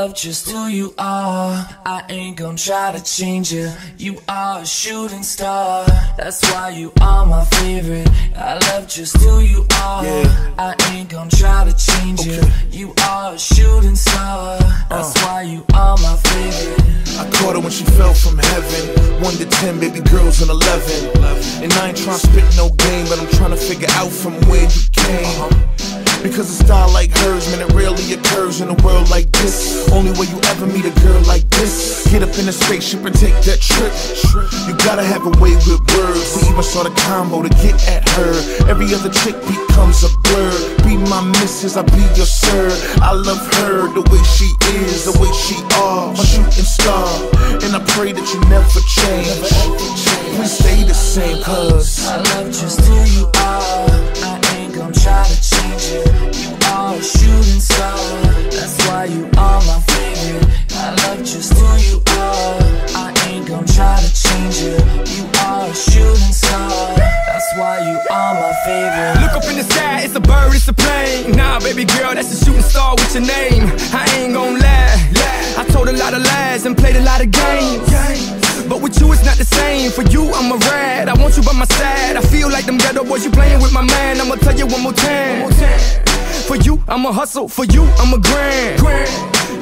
love just who you are. I ain't gon' try to change you. You are a shooting star. That's why you are my favorite. I love just who you are. I ain't gon' try to change you. You are a shooting star. That's why you are my favorite. I caught her when she fell from heaven. 1 to 10, baby girls, and 11. And I ain't tryna spit no game, but I'm tryna figure out from where you came. Because a style like hers, man, it rarely occurs in a world like this. Only way you ever meet a girl like this. Get up in a spaceship and take that trip. You gotta have a way with words. We even saw the combo to get at her. Every other chick becomes a blur. Be my missus, I be your sir. I love her the way she is, the way she are, my shooting star. And I pray that you never change. Please stay the same, cause I love just who you are. I ain't gon' try to change it. You are a shooting star. That's why you are my favorite. I love just who you are. I ain't gon' try to change it. You are a shooting star. That's why you are my favorite. Look up in the sky, it's a bird, it's a plane. Nah, baby girl, that's a shooting star with your name. I ain't gon' lie, I told a lot of lies and played a lot of games. But with you it's not the same. For you I'm a rat, I want you by my side. I feel like them ghetto boys, you playing with my man. I'ma tell you one more time. For you I'ma hustle, for you I'm a grind.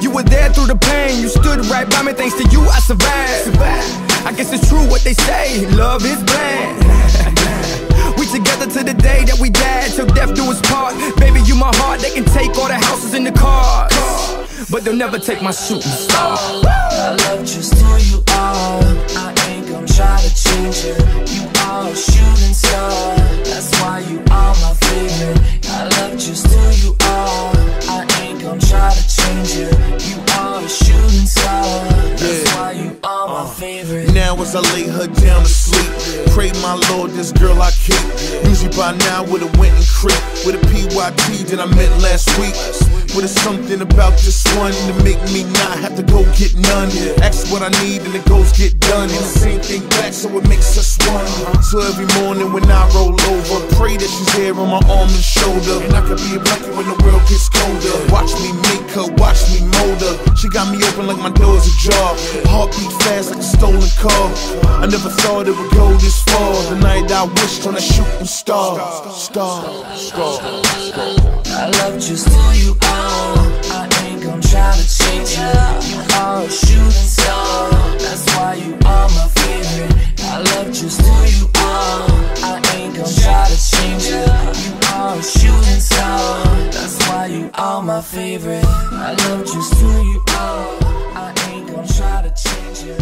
You were there through the pain, you stood right by me. Thanks to you I survived. I guess it's true what they say, love is blind. We together to the day that we died, till death do us part. Baby, you my heart, they can take all the houses and the cars, but they'll never take my shooting star. I love just who you are. I ain't gon' try to change you. You are a shooting star. That's why you are my favorite. I love just who you are. I ain't gon' try to change you. You are a shooting star. That's why you are my favorite. Now as I lay her down to sleep, pray my Lord this girl I keep. Usually by now would've went and creep with a PYT that I met last week. But it's something about this one to make me not have to go get none. Ask what I need and it goes get done. And the same thing back, so it makes us one. So every morning when I roll over, pray that she's here on my arm and shoulder. And I could be a blanket when the world gets colder. Watch me make her, watch me mold her. She got me open like my door's ajar. Heartbeat fast like a stolen car. I never thought it would go this far. The night I wished on a shooting star. I love just who you are. I ain't gon' try to change you. You are a shooting star. That's why you are my favorite. I love just who you are. I ain't gon' try to change you. You are a shooting star. That's why you are my favorite. I love just who you are. I ain't gon' try to change you.